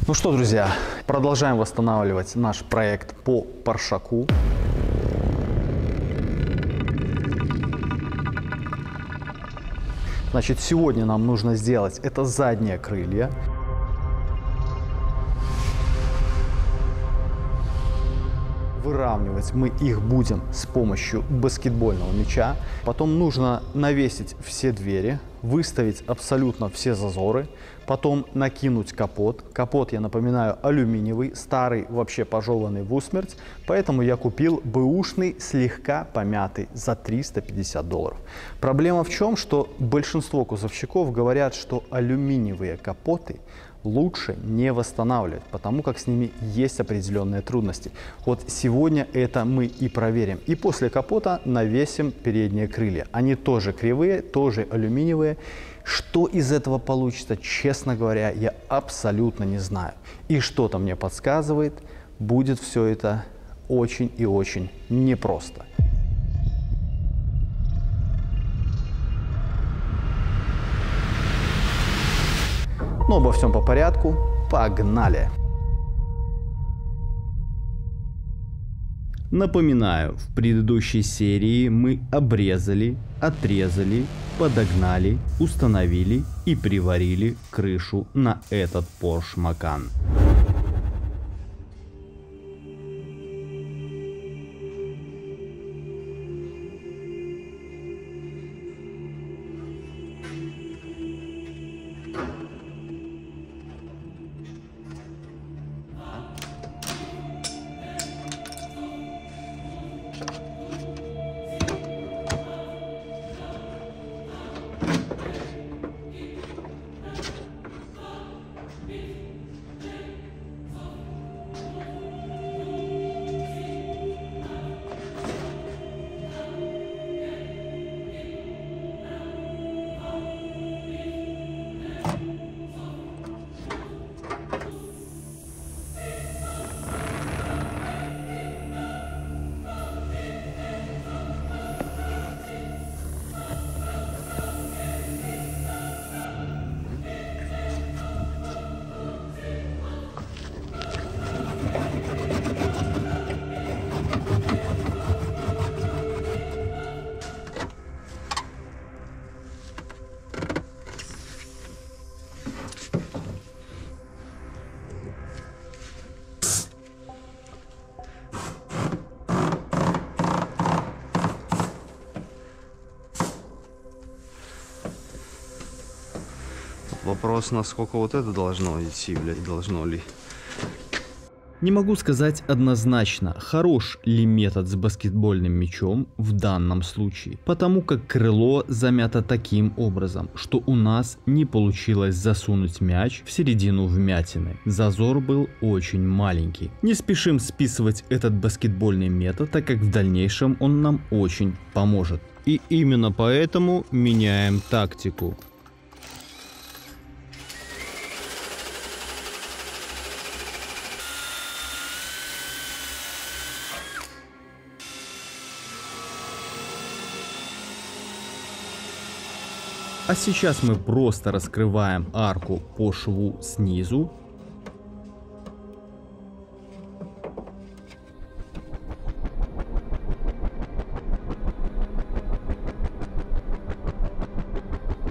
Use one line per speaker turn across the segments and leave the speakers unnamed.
Ну что, друзья, продолжаем восстанавливать наш проект по Паршаку. Значит, сегодня нам нужно сделать это задние крылья. Выравнивать мы их будем с помощью баскетбольного мяча. Потом нужно навесить все двери, выставить абсолютно все зазоры. Потом накинуть капот. Капот, я напоминаю, алюминиевый, старый, вообще пожеванный в усмерть. Поэтому я купил бэушный, слегка помятый, за $350. Проблема в чем, что большинство кузовщиков говорят, что алюминиевые капоты лучше не восстанавливать, потому как с ними есть определенные трудности. Вот сегодня это мы и проверим. И после капота навесим передние крылья. Они тоже кривые, тоже алюминиевые. Что из этого получится, честно говоря, я абсолютно не знаю. И что-то мне подсказывает, будет все это очень и очень непросто. Но обо всем по порядку. Погнали! Напоминаю, в предыдущей серии мы обрезали, отрезали, подогнали, установили и приварили крышу на этот Porsche Macan.
Вопрос, насколько вот это должно идти, блядь, должно ли.
Не могу сказать однозначно, хорош ли метод с баскетбольным мячом в данном случае, потому как крыло замято таким образом, что у нас не получилось засунуть мяч в середину вмятины. Зазор был очень маленький. Не спешим списывать этот баскетбольный метод, так как в дальнейшем он нам очень поможет. И именно поэтому меняем тактику. А сейчас мы просто раскрываем арку по шву снизу.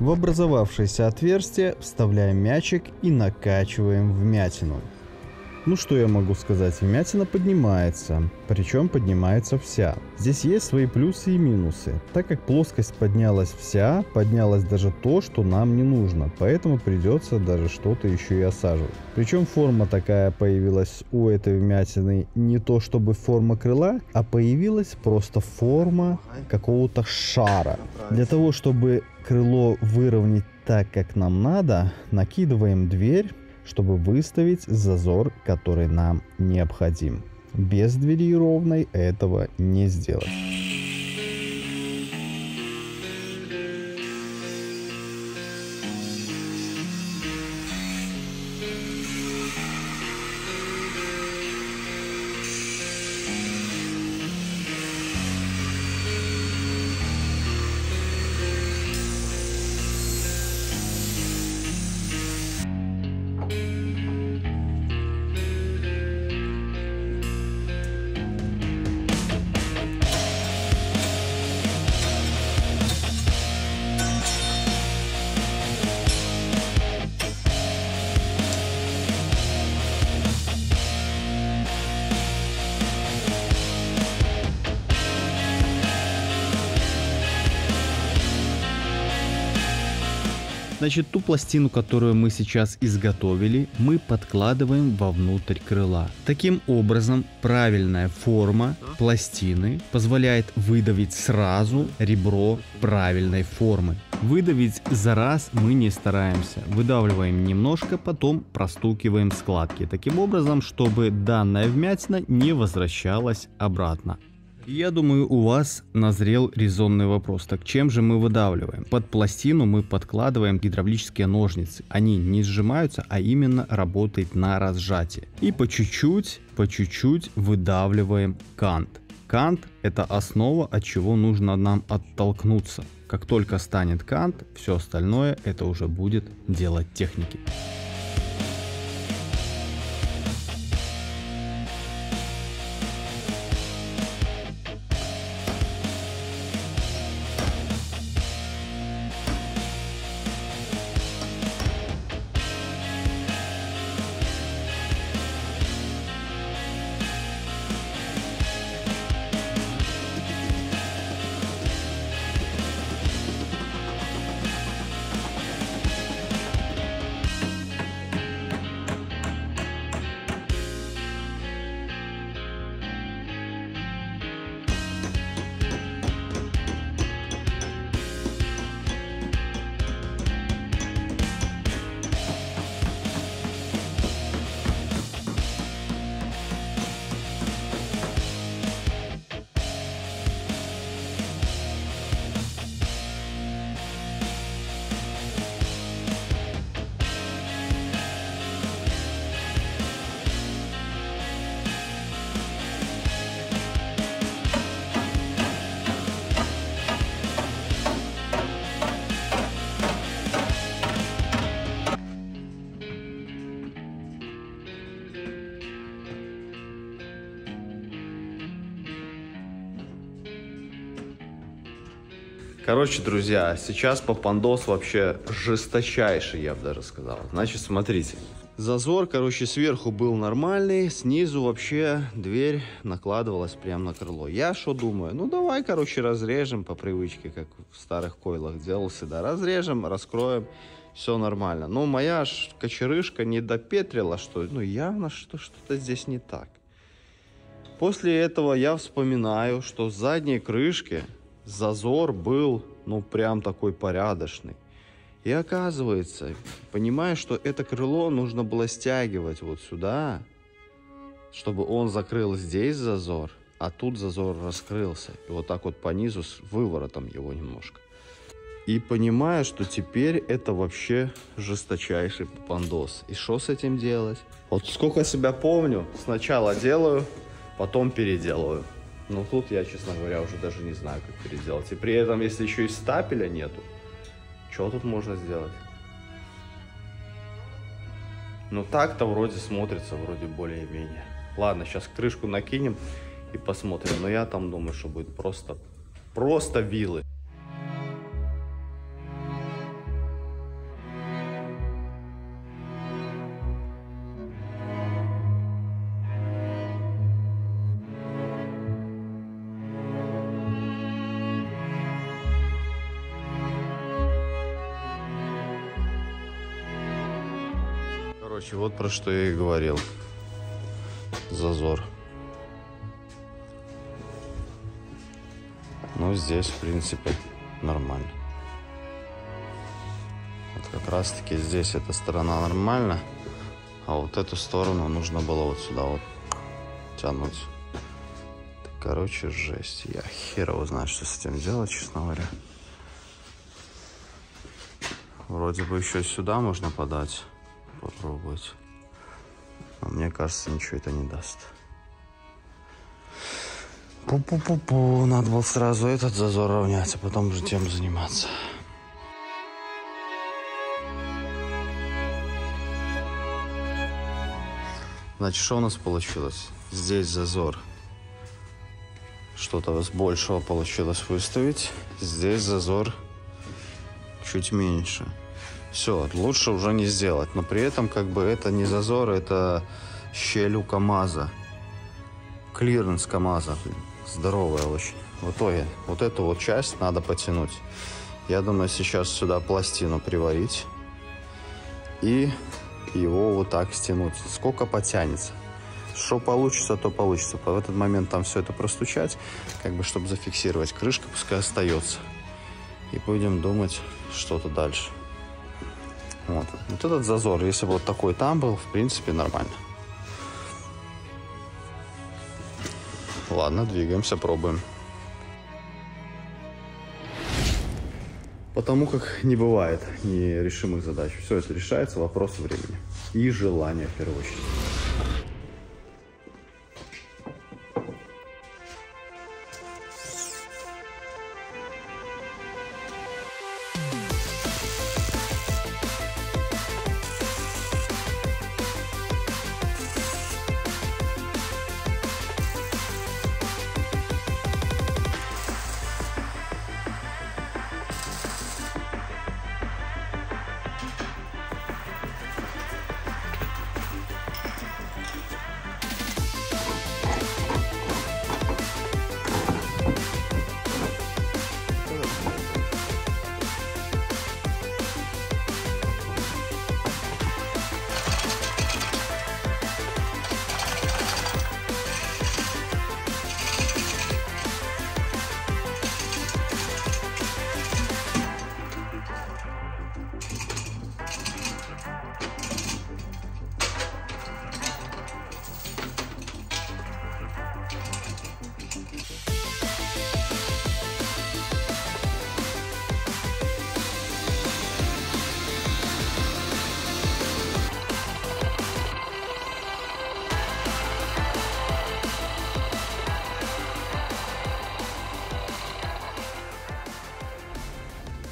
В образовавшееся отверстие вставляем мячик и накачиваем вмятину. Ну что я могу сказать, вмятина поднимается, причем поднимается вся. Здесь есть свои плюсы и минусы. Так как плоскость поднялась вся, поднялось даже то, что нам не нужно, поэтому придется даже что-то еще и осаживать. Причем форма такая появилась у этой вмятины не то чтобы форма крыла, а появилась просто форма какого-то шара. Для того, чтобы крыло выровнять так, как нам надо, накидываем дверь, чтобы выставить зазор, который нам необходим. Без двери ровной этого не сделать. Значит, ту пластину, которую мы сейчас изготовили, мы подкладываем вовнутрь крыла. Таким образом, правильная форма пластины позволяет выдавить сразу ребро правильной формы. Выдавить за раз мы не стараемся. Выдавливаем немножко, потом простукиваем складки. Таким образом, чтобы данная вмятина не возвращалась обратно. Я думаю, у вас назрел резонный вопрос. Так чем же мы выдавливаем? Под пластину мы подкладываем гидравлические ножницы. Они не сжимаются, а именно работают на разжатие. И по чуть-чуть выдавливаем кант. Кант – это основа, от чего нужно нам оттолкнуться. Как только станет кант, все остальное это уже будет дело техники.
Короче, друзья, сейчас попандос вообще жесточайший, я бы даже сказал. Значит, смотрите. Зазор, короче, сверху был нормальный, снизу вообще дверь накладывалась прямо на крыло. Я что думаю? Ну, давай, короче, разрежем по привычке, как в старых койлах делал всегда. Разрежем, раскроем, все нормально. Но моя ж кочерышка не допетрила, что, ну, явно что-то здесь не так. После этого я вспоминаю, что в задней крышке зазор был, ну, прям такой порядочный. И оказывается, понимаю, что это крыло нужно было стягивать вот сюда, чтобы он закрыл здесь зазор, а тут зазор раскрылся. И вот так вот по низу с выворотом его немножко. И понимаю, что теперь это вообще жесточайший попандос. И что с этим делать? Вот сколько себя помню, сначала делаю, потом переделываю. Но тут я, честно говоря, уже даже не знаю, как переделать. И при этом, если еще и стапеля нету, что тут можно сделать? Ну так-то вроде смотрится, вроде более-менее. Ладно, сейчас крышку накинем и посмотрим. Но я там думаю, что будет просто вилы. Короче, вот про что я и говорил. Зазор. Ну, здесь, в принципе, нормально. Вот как раз-таки здесь эта сторона нормально, а вот эту сторону нужно было вот сюда вот тянуть. Короче, жесть. Я хер его знаю, что с этим делать, честно говоря. Вроде бы еще сюда можно подать. Попробовать. Но мне кажется, ничего это не даст. Пу-пу-пу-пу. Надо было сразу этот зазор равнять, а потом уже тем заниматься. Значит, что у нас получилось? Здесь зазор. Что-то с большего получилось выставить. Здесь зазор чуть меньше. Все, лучше уже не сделать. Но при этом, как бы, это не зазор, это щель у КамАЗа. Клиренс КамАЗа. Здоровая очень. В итоге, вот эту вот часть надо потянуть. Я думаю, сейчас сюда пластину приварить и его вот так стянуть. Сколько потянется. Что получится, то получится. В этот момент там все это простучать, как бы, чтобы зафиксировать. Крышка пускай остается. И будем думать что-то дальше. Вот этот зазор, если бы вот такой там был, в принципе, нормально. Ладно, двигаемся, пробуем. Потому как не бывает нерешимых задач. Все это решается, вопрос времени. И желания, в первую очередь.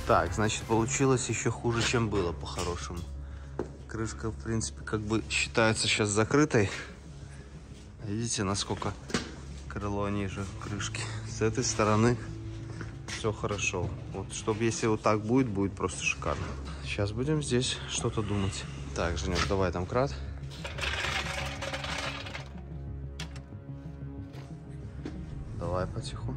Так, значит, получилось еще хуже, чем было, по-хорошему. Крышка, в принципе, как бы считается сейчас закрытой. Видите, насколько крыло ниже крышки. С этой стороны все хорошо. Вот, чтобы если вот так будет, будет просто шикарно. Сейчас будем здесь что-то думать. Так, Женек, давай там крат. Давай потиху.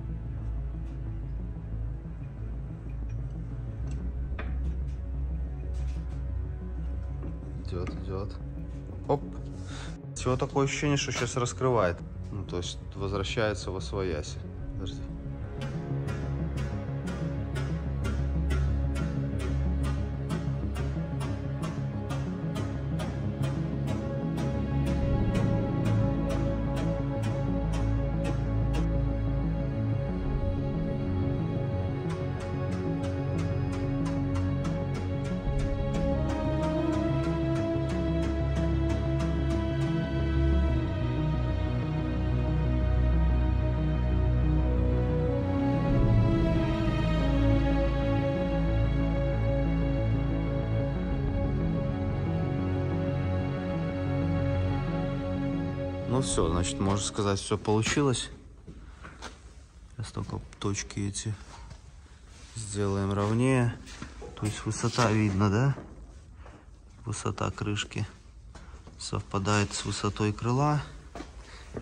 Идет. Оп. Всего такое ощущение, что сейчас раскрывает. Ну, то есть возвращается во свояси. Подожди. Ну все, значит, можно сказать, все получилось. Сейчас только точки эти сделаем ровнее. То есть высота видно, да? Высота крышки совпадает с высотой крыла.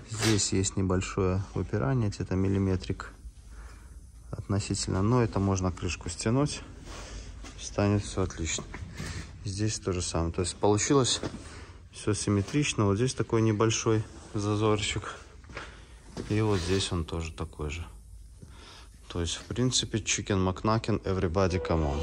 Здесь есть небольшое выпирание, где-то миллиметрик относительно. Но это можно крышку стянуть. Станет все отлично. Здесь то же самое. То есть получилось все симметрично. Вот здесь такой небольшой зазорчик. И вот здесь он тоже такой же. То есть, в принципе, chicken McNugget, everybody come on.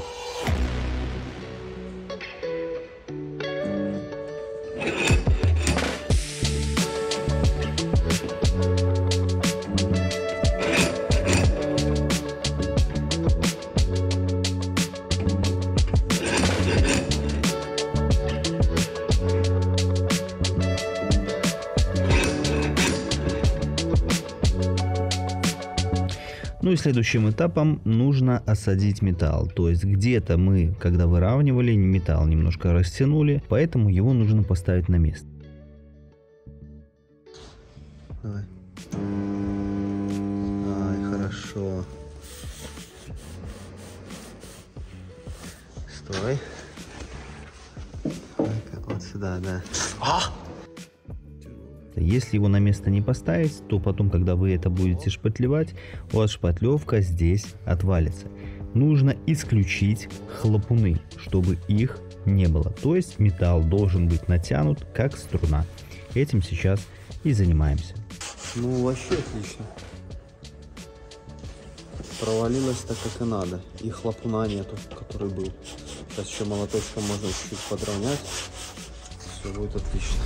Ну и следующим этапом нужно осадить металл. То есть где-то мы, когда выравнивали, металл немножко растянули, поэтому его нужно поставить на место.
Давай. Ай, хорошо. Стой. Вот сюда, да.
Если его на место не поставить, то потом, когда вы это будете шпатлевать, у вас шпатлевка здесь отвалится. нужно исключить хлопуны, чтобы их не было. То есть металл должен быть натянут как струна. Этим сейчас и занимаемся.
Ну, вообще отлично. Провалилось так, как и надо. И хлопуна нету, который был. Сейчас еще молоточком можно чуть-чуть подровнять. Все будет отлично.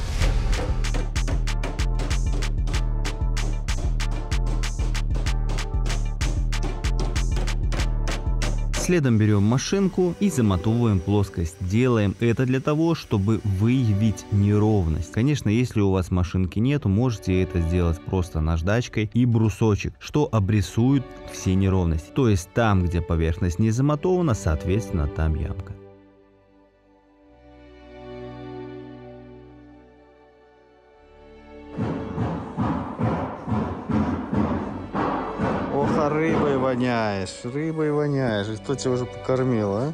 Следом берем машинку и замотовываем плоскость. Делаем это для того, чтобы выявить неровность. Конечно, если у вас машинки нету, можете это сделать просто наждачкой и брусочек, что обрисует все неровности. То есть там, где поверхность не замотована, соответственно, там ямка.
Рыбой воняешь. Кто тебя уже покормил, а?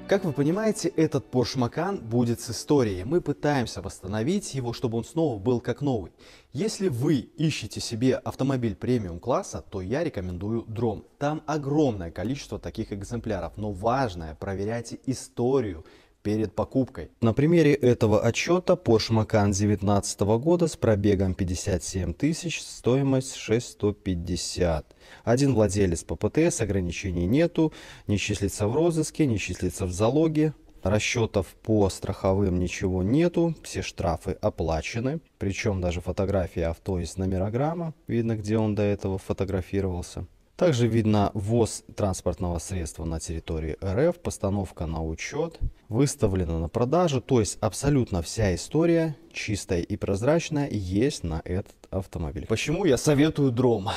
Как вы понимаете, этот Porsche Macan будет с историей. Мы пытаемся восстановить его, чтобы он снова был как новый. Если вы ищете себе автомобиль премиум класса, то я рекомендую Drom. Там огромное количество таких экземпляров, но важное, проверяйте историю перед покупкой. На примере этого отчета Porsche Macan 2019 года с пробегом 57 тысяч, стоимость 6150. Один владелец по ПТС, ограничений нету, не числится в розыске, не числится в залоге. Расчетов по страховым ничего нету, все штрафы оплачены. Причем даже фотография авто из номерограмма, видно, где он до этого фотографировался. Также видно ввоз транспортного средства на территории РФ, постановка на учет, выставлена на продажу. То есть абсолютно вся история чистая и прозрачная есть на этот автомобиль. Почему я советую Drom?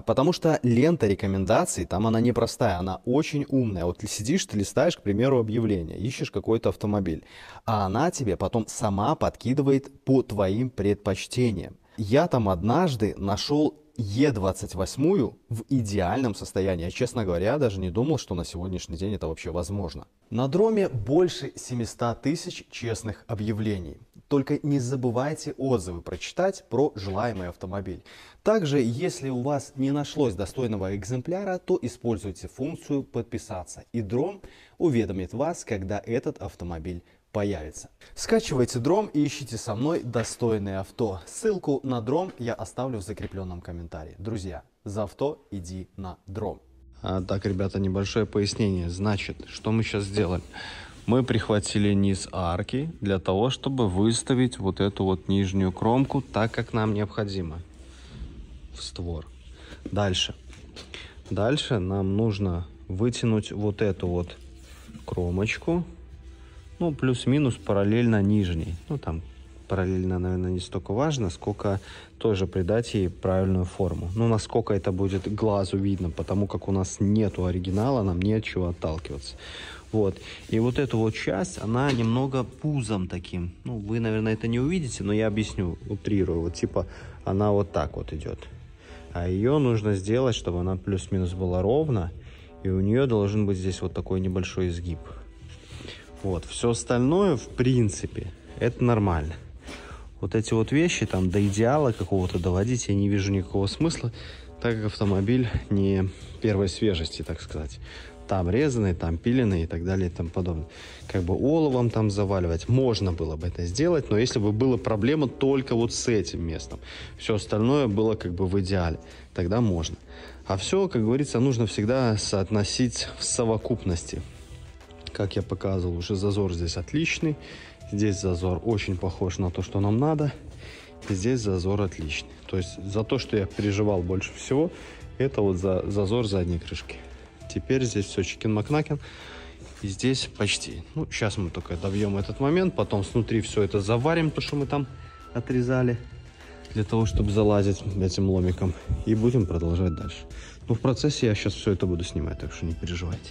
Потому что лента рекомендаций, там она непростая, она очень умная. Вот сидишь, ты листаешь, к примеру, объявление, ищешь какой-то автомобиль, а она тебе потом сама подкидывает по твоим предпочтениям. Я там однажды нашел Е28 в идеальном состоянии. Я, честно говоря, даже не думал, что на сегодняшний день это вообще возможно. На Дроме больше 700 тысяч честных объявлений. Только не забывайте отзывы прочитать про желаемый автомобиль. Также, если у вас не нашлось достойного экземпляра, то используйте функцию «Подписаться», и Drom уведомит вас, когда этот автомобиль появится. Скачивайте Drom и ищите со мной достойное авто. Ссылку на Drom я оставлю в закрепленном комментарии. Друзья, за авто иди на Drom.
Так, ребята, небольшое пояснение. Значит, что мы сейчас сделали? Мы прихватили низ арки для того, чтобы выставить вот эту вот нижнюю кромку так, как нам необходимо в створ. Дальше нам нужно вытянуть вот эту вот кромочку. Ну, плюс-минус параллельно нижней. Ну, там параллельно, наверное, не столько важно, сколько тоже придать ей правильную форму. Ну, насколько это будет глазу видно, потому как у нас нету оригинала, нам не от чего отталкиваться. Вот. И вот эту вот часть, она немного пузом таким. Ну, вы, наверное, это не увидите, но я объясню, утрирую. Вот типа она вот так вот идет. А ее нужно сделать, чтобы она плюс-минус была ровно. И у нее должен быть здесь вот такой небольшой изгиб. Вот, все остальное, в принципе, это нормально. Вот эти вот вещи, там, до идеала какого-то доводить я не вижу никакого смысла, так как автомобиль не первой свежести, так сказать. Там резанный, там пиленный и так далее и тому подобное. Как бы оловом там заваливать, можно было бы это сделать, но если бы была проблема только вот с этим местом, все остальное было как бы в идеале, тогда можно. А все, как говорится, нужно всегда соотносить в совокупности. Как я показывал, уже зазор здесь отличный. Здесь зазор очень похож на то, что нам надо. И здесь зазор отличный. То есть за то, что я переживал больше всего, это вот зазор задней крышки. Теперь здесь все чикен-макнакен. И здесь почти. Ну, сейчас мы только добьем этот момент, потом снутри все это заварим, то, что мы там отрезали, для того, чтобы залазить этим ломиком. И будем продолжать дальше. Но в процессе я сейчас все это буду снимать, так что не переживайте.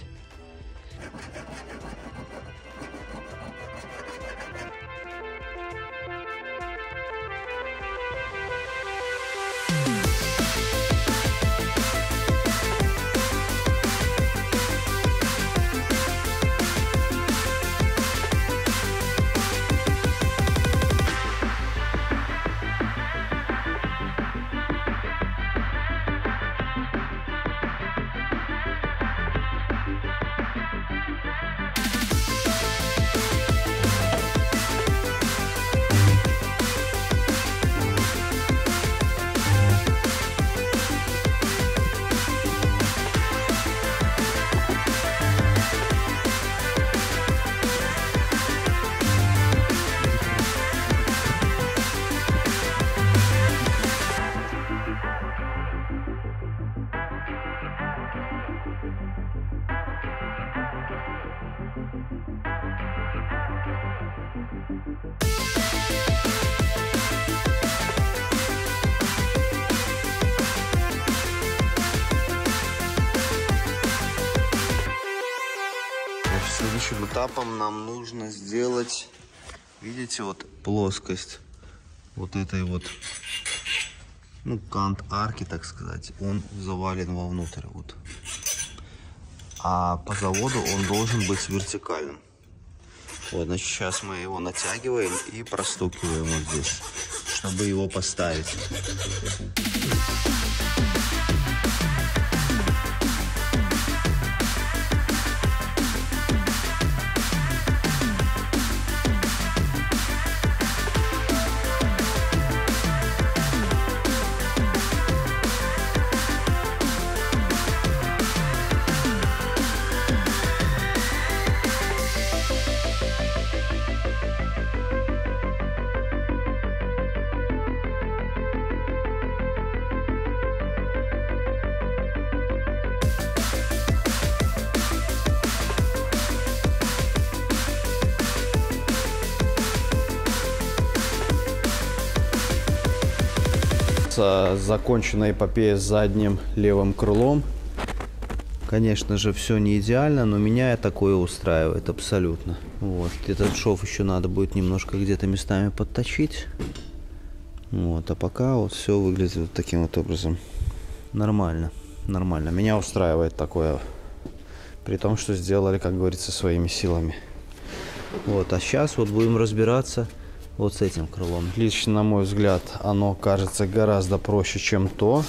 Следующим этапом нам нужно сделать, видите, вот плоскость вот этой вот, ну, кант арки, так сказать, он завален вовнутрь, вот. А по заводу он должен быть вертикальным. Вот, значит, сейчас мы его натягиваем и простукиваем вот здесь, чтобы его поставить.
Закончена эпопея с задним левым крылом.
Конечно же, все не идеально, но меня такое устраивает абсолютно. Вот. Этот шов еще надо будет немножко где-то местами подточить. Вот. А пока вот все выглядит вот таким вот образом. Нормально. Нормально. Меня устраивает такое. При том, что сделали, как говорится, своими силами. Вот. А сейчас вот будем разбираться вот с этим крылом.
Лично, на мой взгляд, оно кажется гораздо проще, чем то.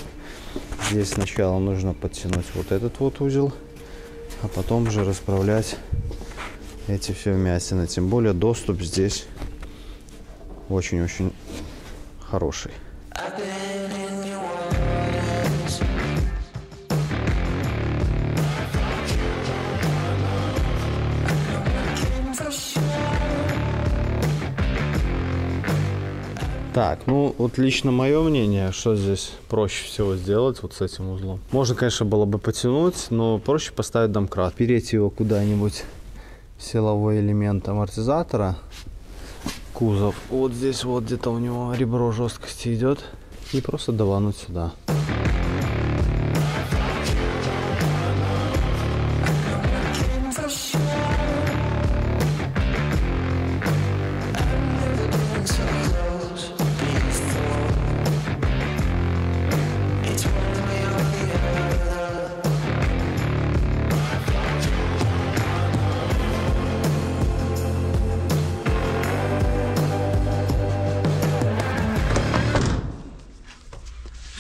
Здесь сначала нужно подтянуть вот этот вот узел, а потом уже расправлять эти все вмятины. Тем более доступ здесь очень-очень хороший. Так, ну вот лично мое мнение, что здесь проще всего сделать вот с этим узлом. Можно, конечно, было бы потянуть, но проще поставить домкрат. Переть его куда-нибудь в силовой элемент амортизатора. Кузов. Вот здесь вот где-то у него ребро жесткости идет. И просто давануть сюда.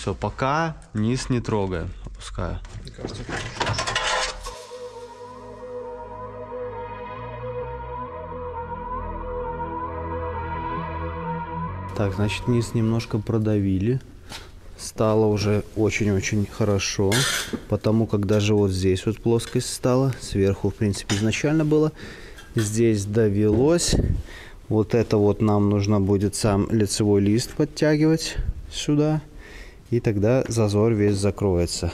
Все, пока низ не трогаю, опускаю. Так, значит, низ немножко продавили. Стало уже очень-очень хорошо. Потому как даже вот здесь вот плоскость стала. Сверху, в принципе, изначально было. Здесь довелось. Вот это вот нам нужно будет сам лицевой лист подтягивать сюда. И тогда зазор весь закроется.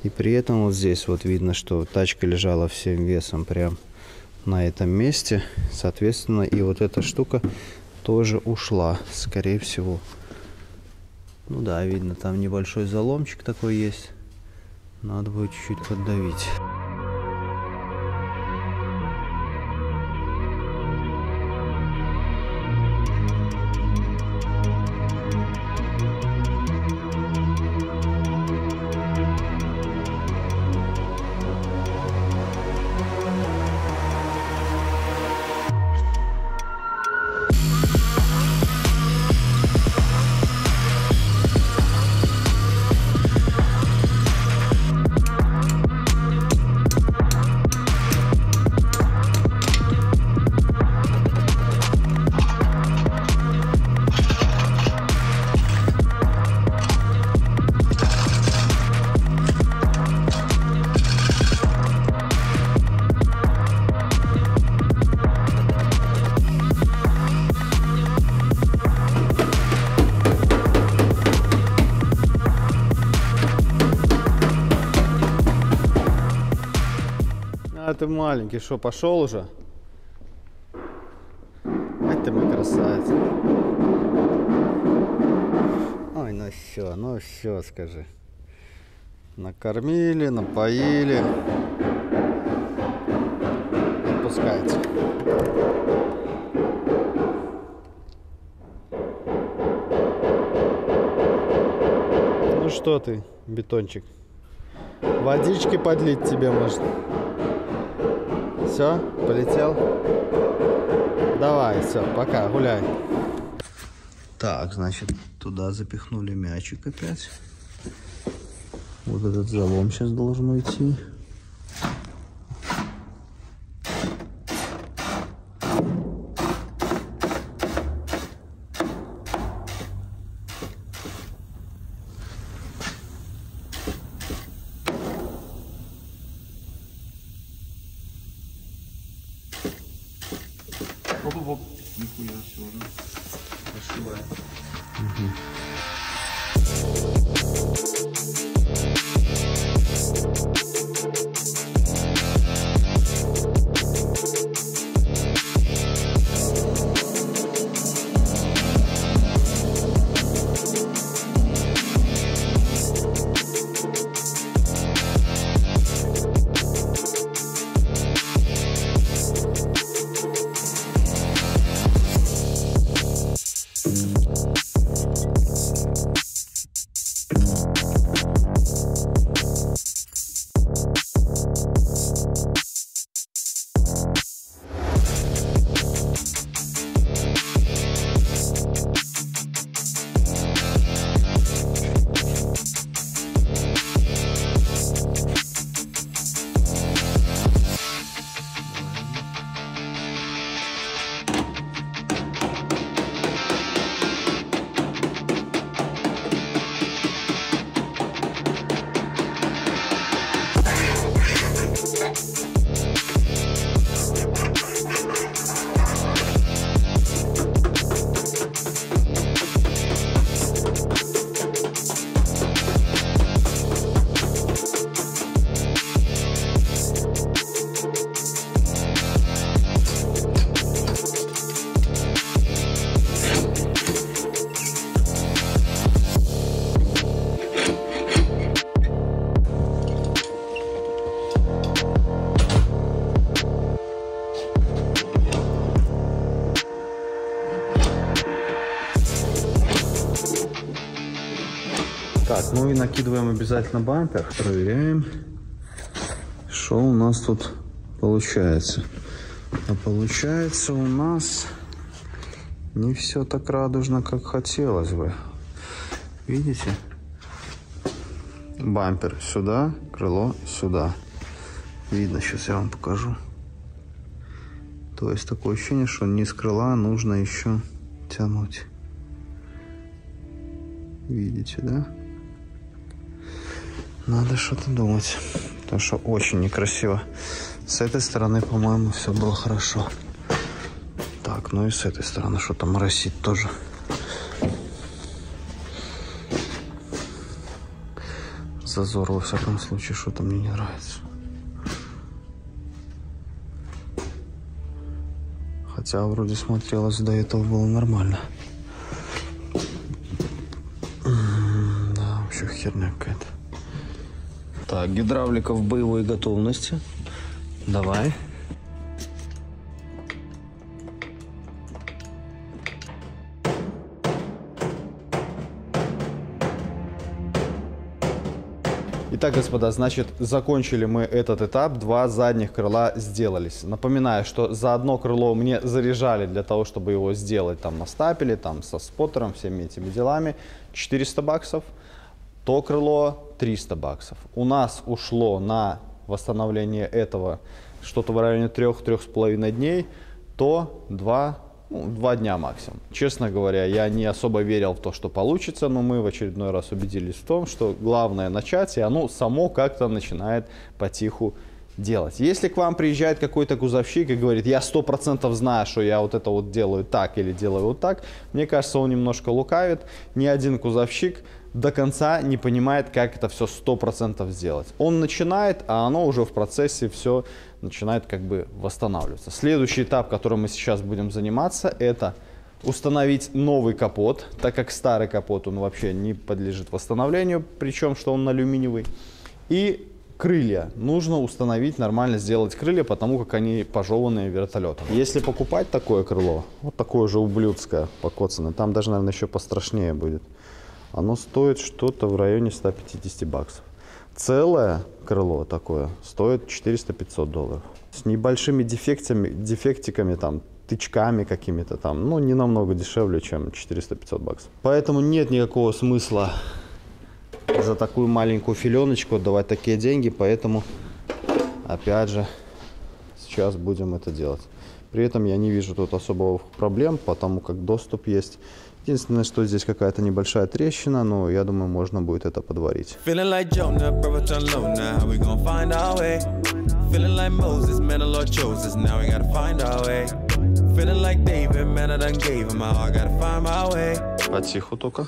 И при этом вот здесь вот видно, что тачка лежала всем весом прям на этом месте. Соответственно, и вот эта штука тоже ушла, скорее всего. Ну да, видно, там небольшой заломчик такой есть. Надо будет чуть-чуть поддавить.
А ты маленький, что, пошел уже? Ай ты мой красавец. Ой, ну все, скажи. Накормили, напоили. Отпускайте. Ну что ты, бетончик? Водички подлить тебе можно? Все, полетел? Давай, все, пока, гуляй.
Так, значит, туда запихнули мячик опять. Вот этот залом сейчас должен уйти.
Оп-оп-оп. Нихуя, все уже. Спасибо.
Так, ну и накидываем обязательно бампер. Проверяем, что у нас тут получается. А получается у нас не все так радужно, как хотелось бы. Видите? Бампер сюда, крыло сюда. Видно, сейчас я вам покажу. То есть такое ощущение, что низ крыла нужно еще тянуть. Видите, да? Надо что-то думать, потому что очень некрасиво. С этой стороны, по-моему, все было хорошо. Так, ну и с этой стороны что-то моросит тоже.
зазор, во всяком случае, что-то мне не нравится. Хотя вроде смотрелось до этого было нормально. Да, вообще херня какая-то. Так, гидравлика в боевой готовности. Давай.
Итак, господа, значит, закончили мы этот этап, 2 задних крыла сделались. Напоминаю, что за одно крыло мне заряжали для того, чтобы его сделать там на стапеле, там со споттером, всеми этими делами, 400 баксов. То крыло 300 баксов. У нас ушло на восстановление этого что-то в районе 3-3,5 дней, то 2 дня максимум. Честно говоря, я не особо верил в то, что получится, но мы в очередной раз убедились в том, что главное начать, и оно само как-то начинает потиху делать. Если к вам приезжает какой-то кузовщик и говорит, я 100% знаю, что я вот это вот делаю так или делаю вот так, мне кажется, он немножко лукавит. Ни один кузовщик до конца не понимает, как это все 100% сделать. Он начинает, а оно уже в процессе все начинает как бы восстанавливаться. Следующий этап, которым мы сейчас будем заниматься, это установить новый капот, так как старый капот, он вообще не подлежит восстановлению, причем, что он алюминиевый. И крылья. Нужно установить, нормально сделать крылья, потому как они пожеванные вертолетом. Если покупать такое крыло, вот такое же ублюдское, покоцанное, там даже, наверное, еще пострашнее будет. Оно стоит что-то в районе 150 баксов. Целое крыло такое стоит 400-500 долларов. С небольшими дефектиками, там, тычками какими-то там, ну, не намного дешевле, чем 400-500 баксов. Поэтому нет никакого смысла за такую маленькую филеночку отдавать такие деньги, поэтому, опять же, сейчас будем это делать. При этом я не вижу тут особых проблем, потому как доступ есть. Единственное, что здесь какая-то небольшая трещина, но я думаю, можно будет это подварить. Потиху только.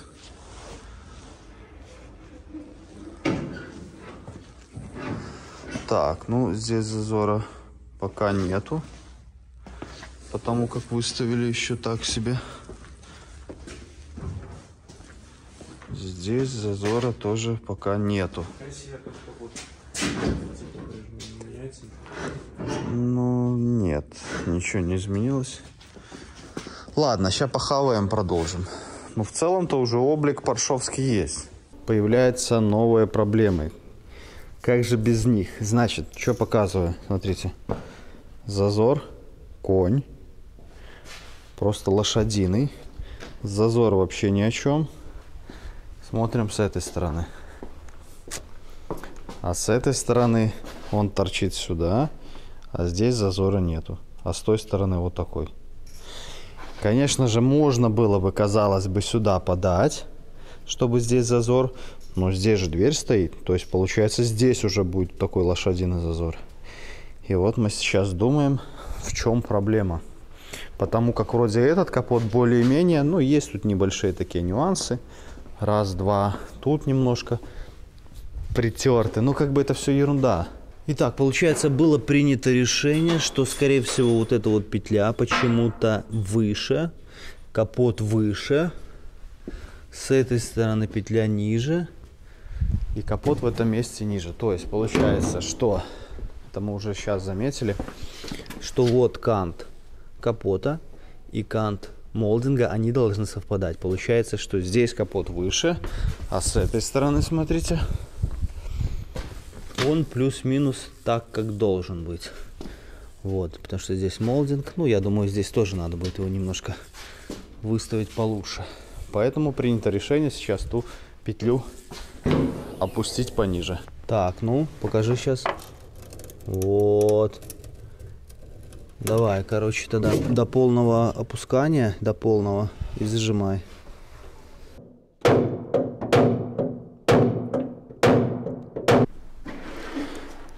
Так, ну здесь зазора пока нету, потому как выставили еще так себе. Здесь зазора тоже пока нету. Ну, нет, ничего не изменилось. Ладно, сейчас похаваем, продолжим. Ну, в целом-то уже облик паршовский есть. Появляются новые проблемы. Как же без них? Значит, что показываю? Смотрите. Зазор, конь. Просто лошадиный. Зазор вообще ни о чем. Смотрим с этой стороны. А с этой стороны он торчит сюда, а здесь зазора нету. А с той стороны вот такой. Конечно же, можно было бы, казалось бы, сюда подать, чтобы здесь зазор. Но здесь же дверь стоит. То есть, получается, здесь уже будет такой лошадиный зазор. И вот мы сейчас думаем, в чем проблема. Потому как вроде этот капот более-менее, ну, есть тут небольшие такие нюансы. Раз, два. Тут немножко притерты. Ну, как бы это все ерунда. Итак, получается, было принято решение, что, скорее всего, вот эта вот петля почему-то выше. Капот выше. С этой стороны петля ниже. И капот в этом месте ниже. То есть, получается, что... Это мы уже сейчас заметили. Что вот кант капота и кант молдинга, они должны совпадать. Получается, что здесь капот выше, а с этой стороны, смотрите, он плюс-минус так, как должен быть. Вот, потому что здесь молдинг. Ну, я думаю, здесь тоже надо будет его немножко выставить получше. Поэтому принято решение сейчас ту петлю опустить пониже. Так, ну, покажи сейчас. Вот. Давай, короче, тогда до полного опускания, до полного, и зажимай.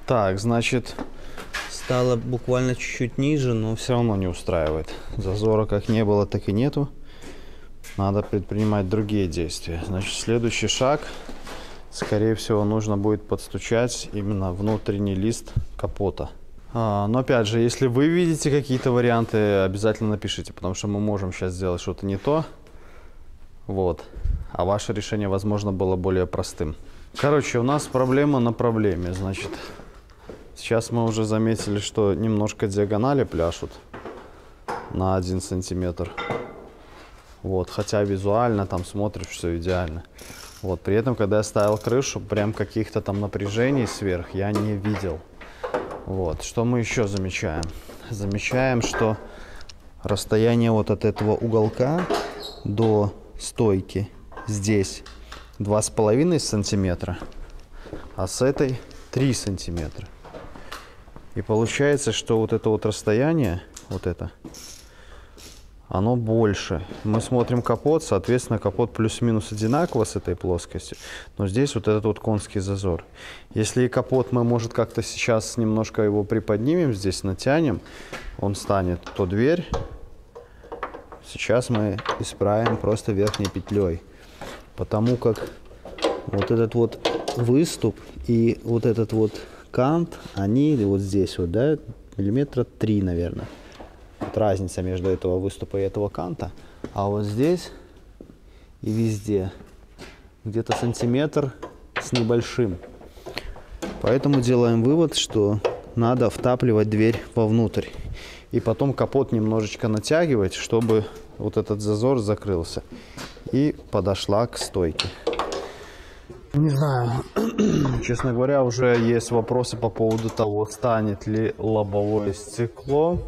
Так, значит, стало буквально чуть-чуть ниже, но все равно не устраивает. Зазора как не было, так и нету. Надо предпринимать другие действия. Значит, следующий шаг. скорее всего, нужно будет подстучать именно внутренний лист капота. Но опять же, если вы видите какие-то варианты, обязательно напишите, потому что мы можем сейчас сделать что-то не то. Вот. А ваше решение, возможно, было более простым. Короче, у нас проблема на проблеме. Значит, сейчас мы уже заметили, что немножко диагонали пляшут на 1 сантиметр. Вот. Хотя визуально там смотришь, все идеально. Вот. При этом, когда я ставил крышу, прям каких-то там напряжений сверх я не видел. Вот. Что мы еще замечаем? Замечаем, что расстояние вот от этого уголка до стойки здесь 2,5 сантиметра, а с этой 3 сантиметра. И получается, что вот это вот расстояние, вот это, оно больше. Мы смотрим капот, соответственно, капот плюс-минус одинаково с этой плоскостью, но здесь вот этот вот конский зазор. Если и капот мы, может, как-то сейчас немножко его приподнимем, здесь натянем, он станет, то дверь сейчас мы исправим просто верхней петлей, потому как вот этот вот выступ и вот этот вот кант, они вот здесь вот, да, миллиметра 3, наверное. Вот разница между этого выступа и этого канта. А вот здесь и везде где-то сантиметр с небольшим. Поэтому делаем вывод, что надо втапливать дверь вовнутрь. И потом капот немножечко натягивать, чтобы вот этот зазор закрылся. И подошла к стойке. Не знаю. Честно говоря, уже есть вопросы по поводу того, станет ли лобовое стекло.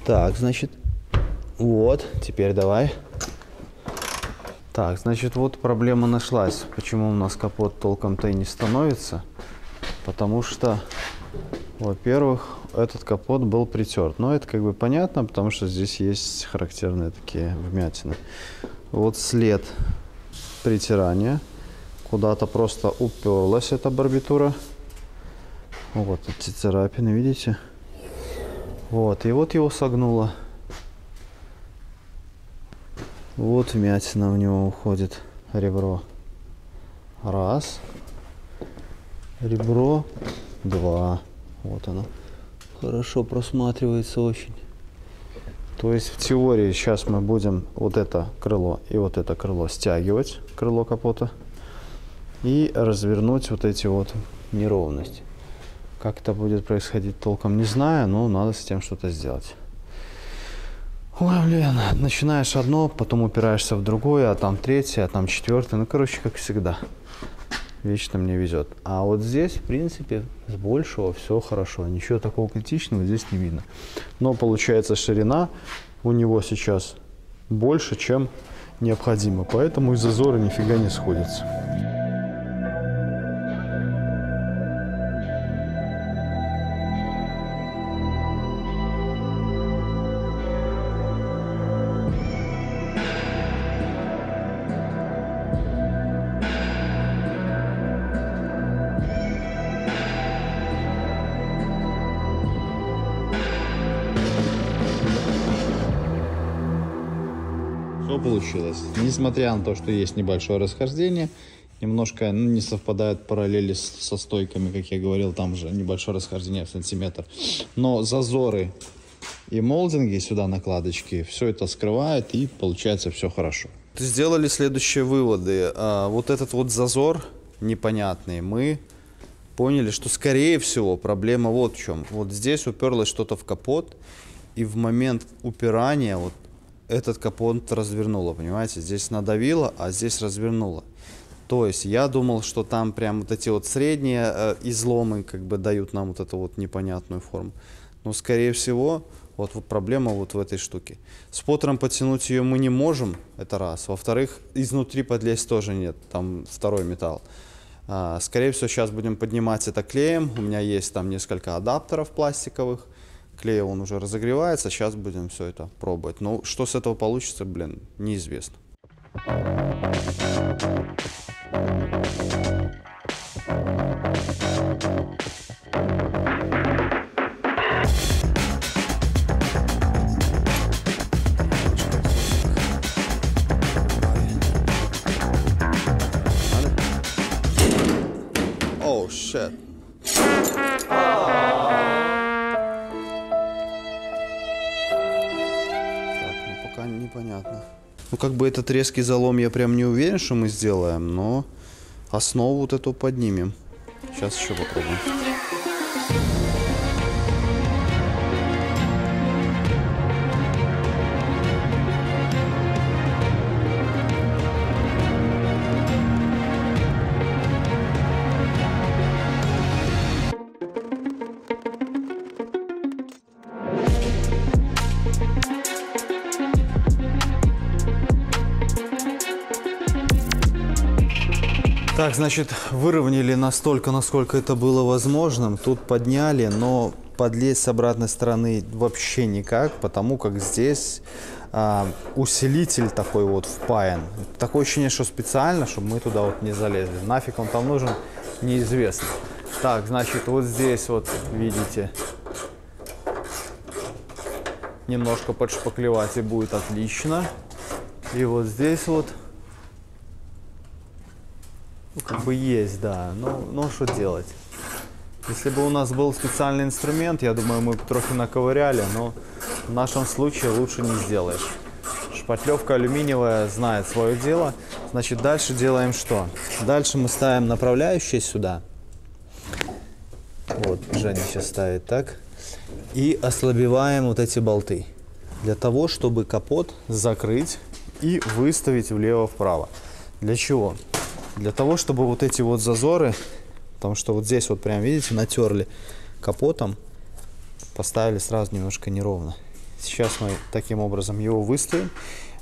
Так, значит, вот, теперь давай. Так, значит, вот проблема нашлась. Почему у нас капот толком-то и не становится? Потому что, во-первых, этот капот был притерт. Но это как бы понятно, потому что здесь есть характерные такие вмятины. Вот след притирания. Куда-то просто уперлась эта барбитура. Вот эти царапины, видите? Вот, и вот его согнуло. Вот вмятина у него уходит, ребро. Раз. Ребро. Два. Вот оно. Хорошо просматривается очень. То есть в теории сейчас мы будем вот это крыло и вот это крыло стягивать, крыло капота, и развернуть вот эти вот неровности. Как это будет происходить, толком не знаю, но надо с этим что-то сделать. Ой, блин, начинаешь одно, потом упираешься в другое, а там третье, а там четвертое. Ну, короче, как всегда. Вечно мне везет. А вот здесь, в принципе, с большего все хорошо. Ничего такого критичного здесь не видно. Но получается, ширина у него сейчас больше, чем необходимо. Поэтому и зазоры нифига не сходятся. Получилось. Несмотря на то, что есть небольшое расхождение, немножко не совпадают параллели со стойками, как я говорил, там же небольшое расхождение в сантиметр. Но зазоры и молдинги сюда, накладочки, все это скрывает, и получается все хорошо. Сделали следующие выводы. Вот этот вот зазор непонятный, мы поняли, что скорее всего проблема вот в чем. Вот здесь уперлось что-то в капот, и в момент упирания вот этот капот развернуло, понимаете? Здесь надавило, а здесь развернуло. То есть я думал, что там прям вот эти вот средние изломы как бы дают нам вот эту вот непонятную форму. Но скорее всего вот проблема вот в этой штуке. Споттером подтянуть ее мы не можем, это раз. Во-вторых, изнутри подлезть тоже нет, там второй металл. Скорее всего сейчас будем поднимать это клеем. У меня есть там несколько адаптеров пластиковых. Клей он уже разогревается, сейчас будем все это пробовать. Но что с этого получится, блин, неизвестно.
планшет. Так, ну пока непонятно. Ну, как бы этот резкий залом я прям не уверен, что мы сделаем, но основу вот эту поднимем. Сейчас еще попробуем. Так, значит, выровняли настолько, насколько это было возможным. Тут подняли, но подлезть с обратной стороны вообще никак, потому как здесь усилитель такой вот впаян. Такое ощущение, что специально, чтобы мы туда вот не залезли. Нафиг он там нужен, неизвестно. Так, значит, вот здесь вот, видите, немножко подшпаклевать и будет отлично. И вот здесь вот, ну, как бы есть, да, но что делать? Если бы у нас был специальный инструмент, я думаю, мы бы трохи наковыряли, но в нашем случае лучше не сделаешь. Шпатлевка алюминиевая знает свое дело. Значит, дальше делаем что? Дальше мы ставим направляющие сюда. Вот, Женя сейчас ставит так. И ослабеваем вот эти болты. Для того, чтобы капот закрыть и выставить влево-вправо. Для чего? Для того, чтобы вот эти вот зазоры, потому что вот здесь вот прям, видите, натерли капотом, поставили сразу немножко неровно. Сейчас мы таким образом его выставим,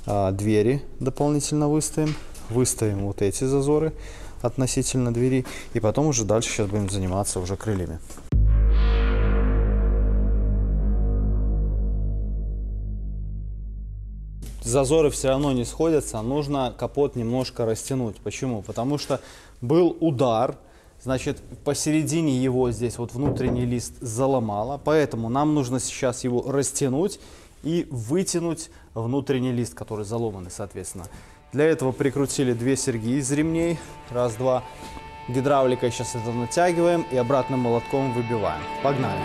двери дополнительно выставим вот эти зазоры относительно двери, и потом уже дальше сейчас будем заниматься уже крыльями. Зазоры все равно не сходятся, нужно капот немножко растянуть. Почему? Потому что был удар, значит, посередине его здесь вот внутренний лист заломало, поэтому нам нужно сейчас его растянуть и вытянуть внутренний лист, который заломанный, соответственно. Для этого прикрутили 2 серьги из ремней, раз, два. Гидравликой сейчас это натягиваем и обратным молотком выбиваем. Погнали!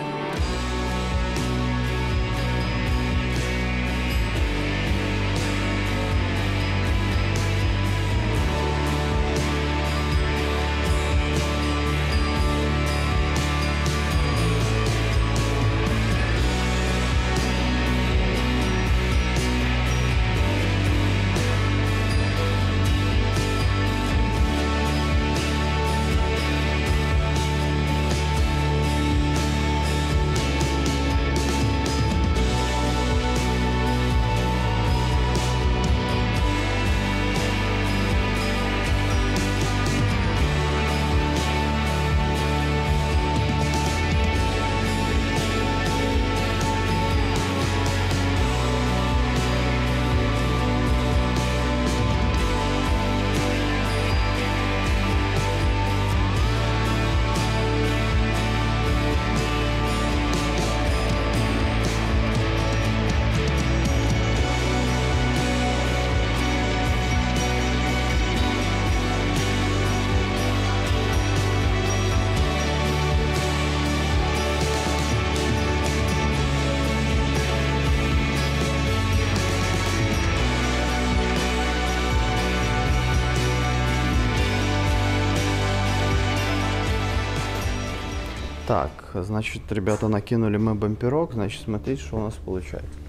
Так, значит, ребята, накинули мы бамперок, значит, смотрите, что у нас получается.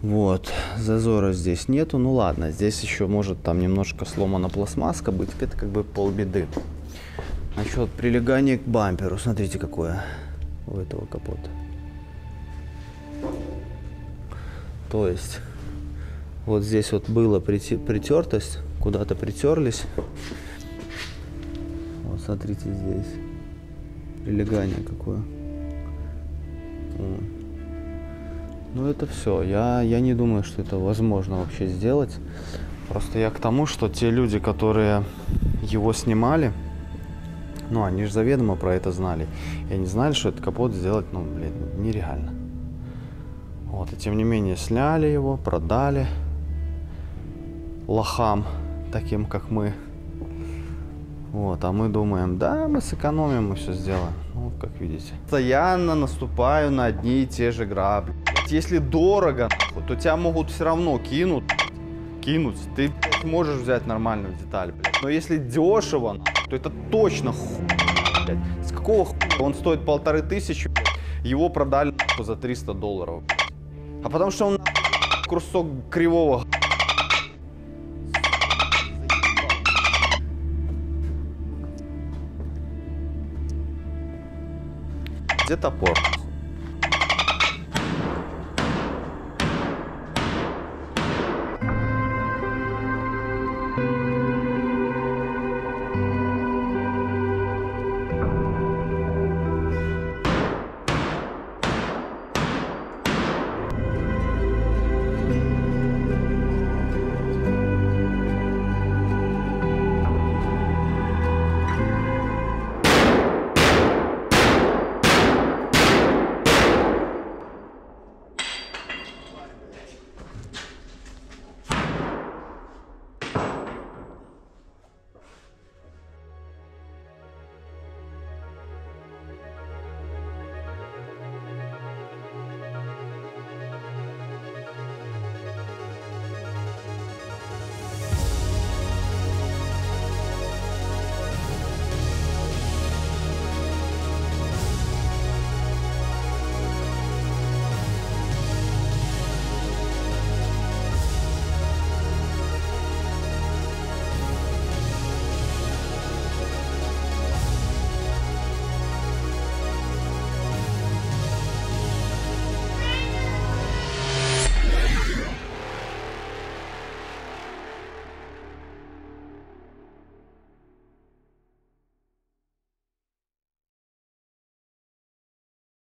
Вот, зазора здесь нету, ну ладно, здесь еще может там немножко сломана пластмасска быть, это как бы полбеды. Значит, прилегание к бамперу, смотрите, какое у этого капота. То есть, вот здесь вот была притертость, куда-то притерлись. Вот, смотрите, здесь прилегание какое. Ну это все. Я не думаю, что это возможно вообще сделать. Просто я к тому, что те люди, которые его снимали, ну они же заведомо про это знали. И они знали, что этот капот сделать, ну, блин, нереально. Вот, и тем не менее сняли его, продали лохам, таким как мы.
Вот, а мы думаем, да, мы сэкономим, мы все сделаем. Ну, как видите. Постоянно наступаю на одни и те же грабли. Если дорого, то тебя могут все равно кинуть. Ты можешь взять нормальную деталь, блядь. Но если дешево, то это точно блядь. С какого он стоит 1500, его продали за $300. А потому что он кусок кривого. Где топор?